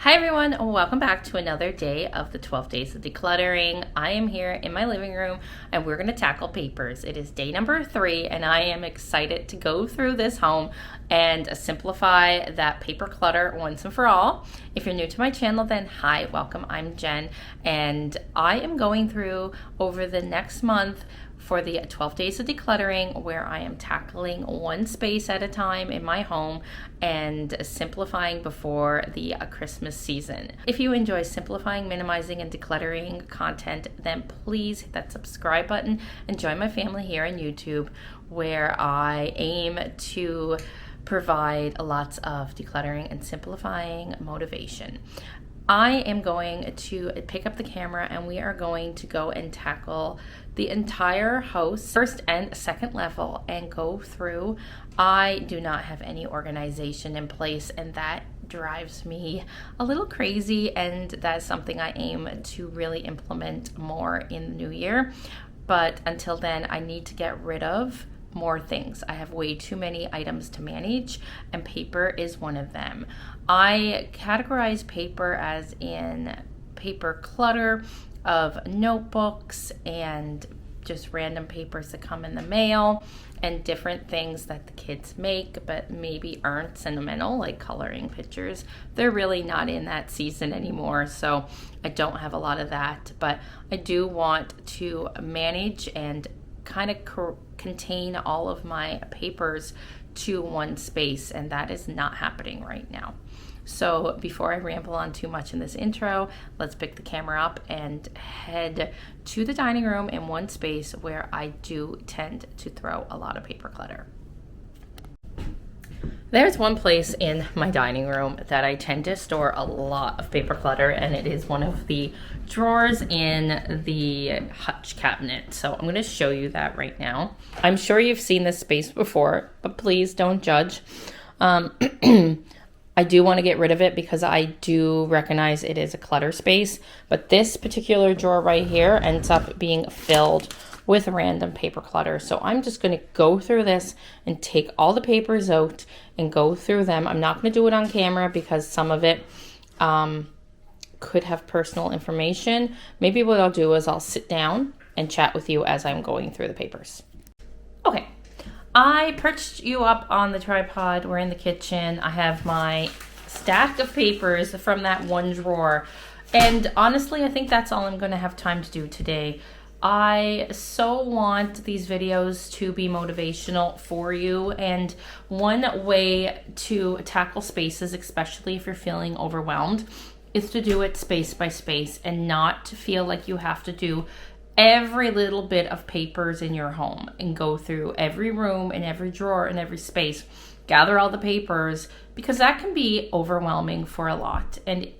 Hi everyone, welcome back to another day of the 12 days of decluttering. I am here in my living room and we're going to tackle papers. It is day number 3 and I am excited to go through this home and simplify that paper clutter once and for all. If you're new to my channel, then hi, welcome. I'm Jen and I am going through over the next month for the 12 days of decluttering, where I am tackling one space at a time in my home and simplifying before the Christmas season. If you enjoy simplifying, minimizing, and decluttering content, then please hit that subscribe button and join my family here on YouTube, where I aim to provide lots of decluttering and simplifying motivation. I am going to pick up the camera and we are going to go and tackle the entire house, first and second level, and go through. I do not have any organization in place and that drives me a little crazy, and that's something I aim to really implement more in the new year. But until then, I need to get rid of more things. I have way too many items to manage and paper is one of them. I categorize paper as in paper clutter of notebooks and just random papers that come in the mail and different things that the kids make but maybe aren't sentimental, like coloring pictures. They're really not in that season anymore, so I don't have a lot of that, but I do want to manage and kind of contain all of my papers to one space, and that is not happening right now. So before I ramble on too much in this intro, let's pick the camera up and head to the dining room in one space where I do tend to throw a lot of paper clutter. There's one place in my dining room that I tend to store a lot of paper clutter, and it is one of the drawers in the hutch cabinet. So I'm going to show you that right now. I'm sure you've seen this space before, but please don't judge. I do want to get rid of it because I do recognize it is a clutter space, but this particular drawer right here ends up being filled with random paper clutter. So I'm just going to go through this and take all the papers out and go through them. I'm not going to do it on camera because some of it could have personal information. Maybe what I'll do is I'll sit down and chat with you as I'm going through the papers. Okay, I perched you up on the tripod. We're in the kitchen. I have my stack of papers from that one drawer. And honestly, I think that's all I'm going to have time to do today. I so want these videos to be motivational for you, and one way to tackle spaces, especially if you're feeling overwhelmed, is to do it space by space and not to feel like you have to do every little bit of papers in your home and go through every room and every drawer and every space, gather all the papers, because that can be overwhelming for a lot. And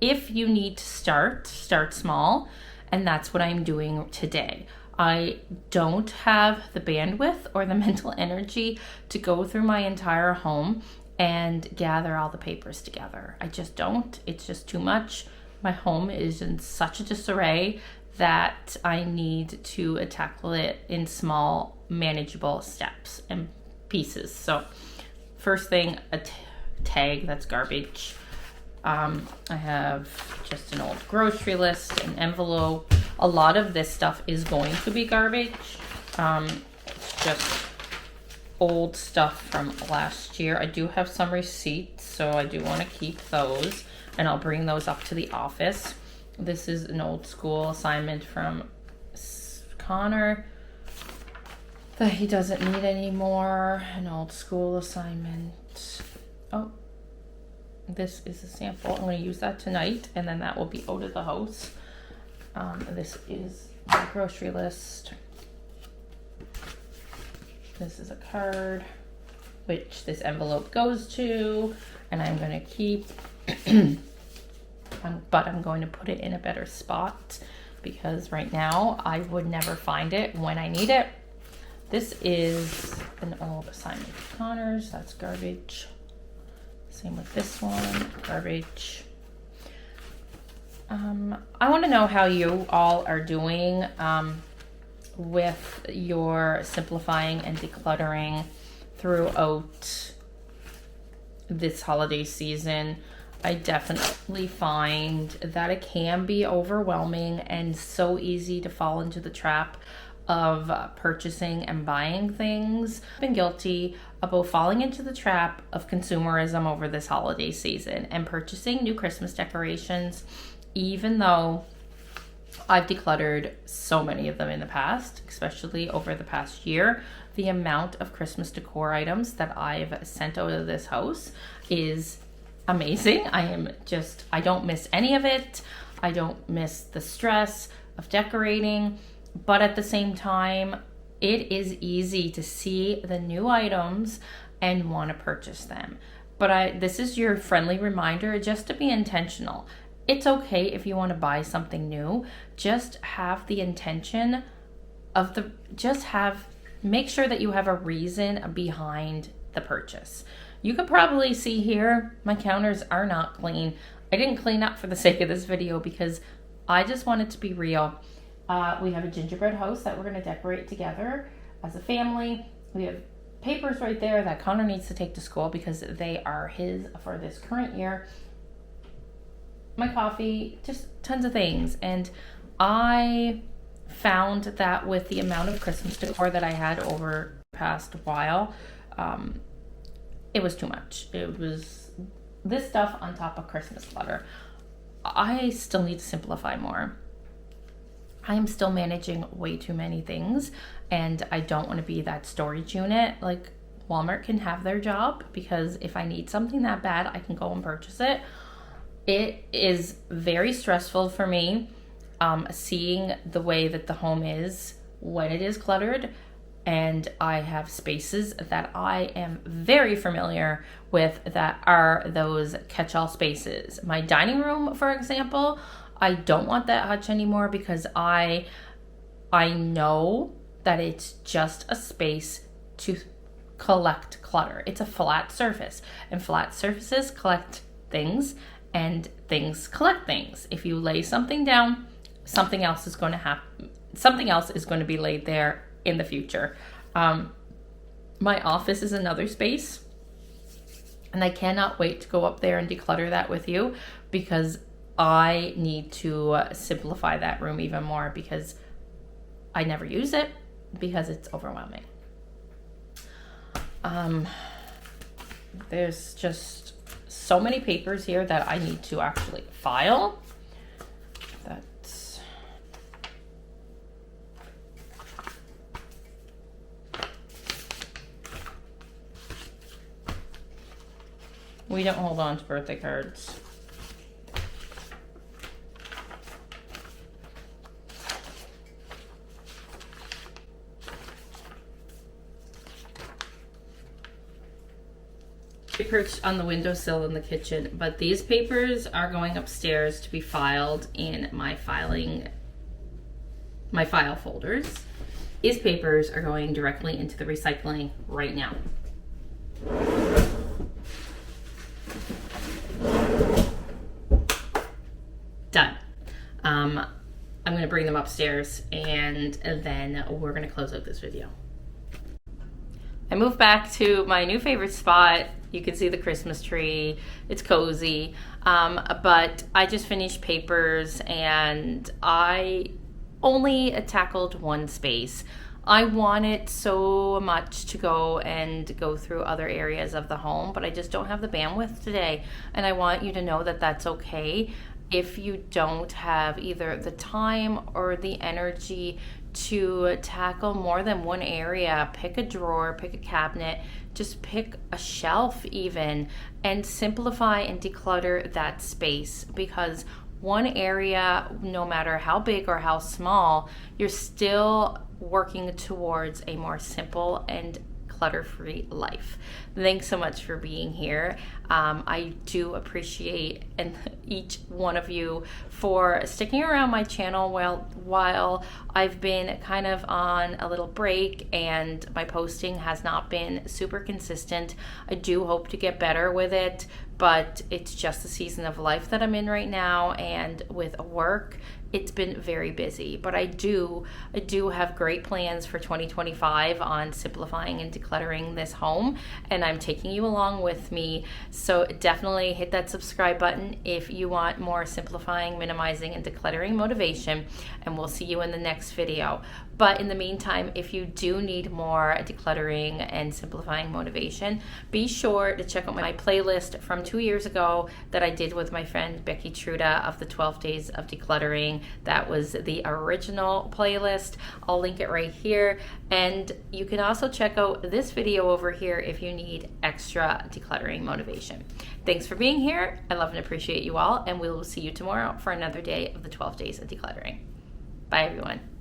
if you need to start small. And that's what I'm doing today. I don't have the bandwidth or the mental energy to go through my entire home and gather all the papers together. I just don't. It's just too much. My home is in such a disarray that I need to tackle it in small, manageable steps and pieces. So first thing, a tag that's garbage. I have just an old grocery list, an envelope. A lot of this stuff is going to be garbage. It's just old stuff from last year. I do have some receipts, so I do want to keep those, and I'll bring those up to the office. This is an old school assignment from Connor that he doesn't need anymore. An old school assignment. Oh. This is a sample. I'm going to use that tonight, and then that will be out of the house. This is my grocery list. This is a card, which this envelope goes to, and I'm going to keep, but I'm going to put it in a better spot because right now I would never find it when I need it. This is an old assignment of Connor's. That's garbage. Same with this one, garbage. I want to know how you all are doing with your simplifying and decluttering throughout this holiday season. I definitely find that it can be overwhelming and so easy to fall into the trap of purchasing and buying things. I've been guilty of both falling into the trap of consumerism over this holiday season and purchasing new Christmas decorations, even though I've decluttered so many of them in the past, especially over the past year. The amount of Christmas decor items that I've sent out of this house is amazing. I don't miss any of it. I don't miss the stress of decorating, but at the same time, it is easy to see the new items and want to purchase them. But this is your friendly reminder just to be intentional. It's okay if you want to buy something new. Just have the intention of make sure that you have a reason behind the purchase. You could probably see here, my counters are not clean. I didn't clean up for the sake of this video because I just want it to be real. We have a gingerbread house that we're going to decorate together as a family. We have papers right there that Connor needs to take to school because they are his for this current year. My coffee, just tons of things. And I found that with the amount of Christmas decor that I had over the past while, it was too much. It was this stuff on top of Christmas clutter. I still need to simplify more. I am still managing way too many things, and I don't want to be that storage unit. Like, Walmart can have their job, because if I need something that bad, I can go and purchase it. It is very stressful for me seeing the way that the home is when it is cluttered, and I have spaces that I am very familiar with that are those catch-all spaces. My dining room, for example, I don't want that hutch anymore because I know that it's just a space to collect clutter. It's a flat surface, and flat surfaces collect things, and things collect things. If you lay something down, something else is going to happen. Something else is going to be laid there in the future. My office is another space, and I cannot wait to go up there and declutter that with you, because I need to simplify that room even more, because I never use it because it's overwhelming. There's just so many papers here that I need to actually file. We don't hold on to birthday cards. Papers on the windowsill in the kitchen, but these papers are going upstairs to be filed in my file folders. These papers are going directly into the recycling right now. Done. I'm going to bring them upstairs, and then we're going to close out this video. I moved back to my new favorite spot. You can see the Christmas tree. It's cozy. But I just finished papers, and I only tackled one space. I wanted so much to go through other areas of the home, but I just don't have the bandwidth today. And I want you to know that that's okay. If you don't have either the time or the energy to tackle more than one area, pick a drawer, pick a cabinet, just pick a shelf even, and simplify and declutter that space, because one area, no matter how big or how small, you're still working towards a more simple and clutter-free life. Thanks so much for being here. I do appreciate each one of you for sticking around my channel while I've been kind of on a little break and my posting has not been super consistent. I do hope to get better with it, but it's just the season of life that I'm in right now, and with work, it's been very busy. But I do have great plans for 2025 on simplifying and decluttering this home, and I'm taking you along with me. So definitely hit that subscribe button if you want more simplifying, minimizing, and decluttering motivation, and we'll see you in the next video. But in the meantime, if you do need more decluttering and simplifying motivation, be sure to check out my playlist from 2 years ago that I did with my friend Becky Truda of the 12 Days of Decluttering. That was the original playlist. I'll link it right here. And you can also check out this video over here if you need extra decluttering motivation. Thanks for being here. I love and appreciate you all, and we will see you tomorrow for another day of the 12 Days of Decluttering. Bye, everyone.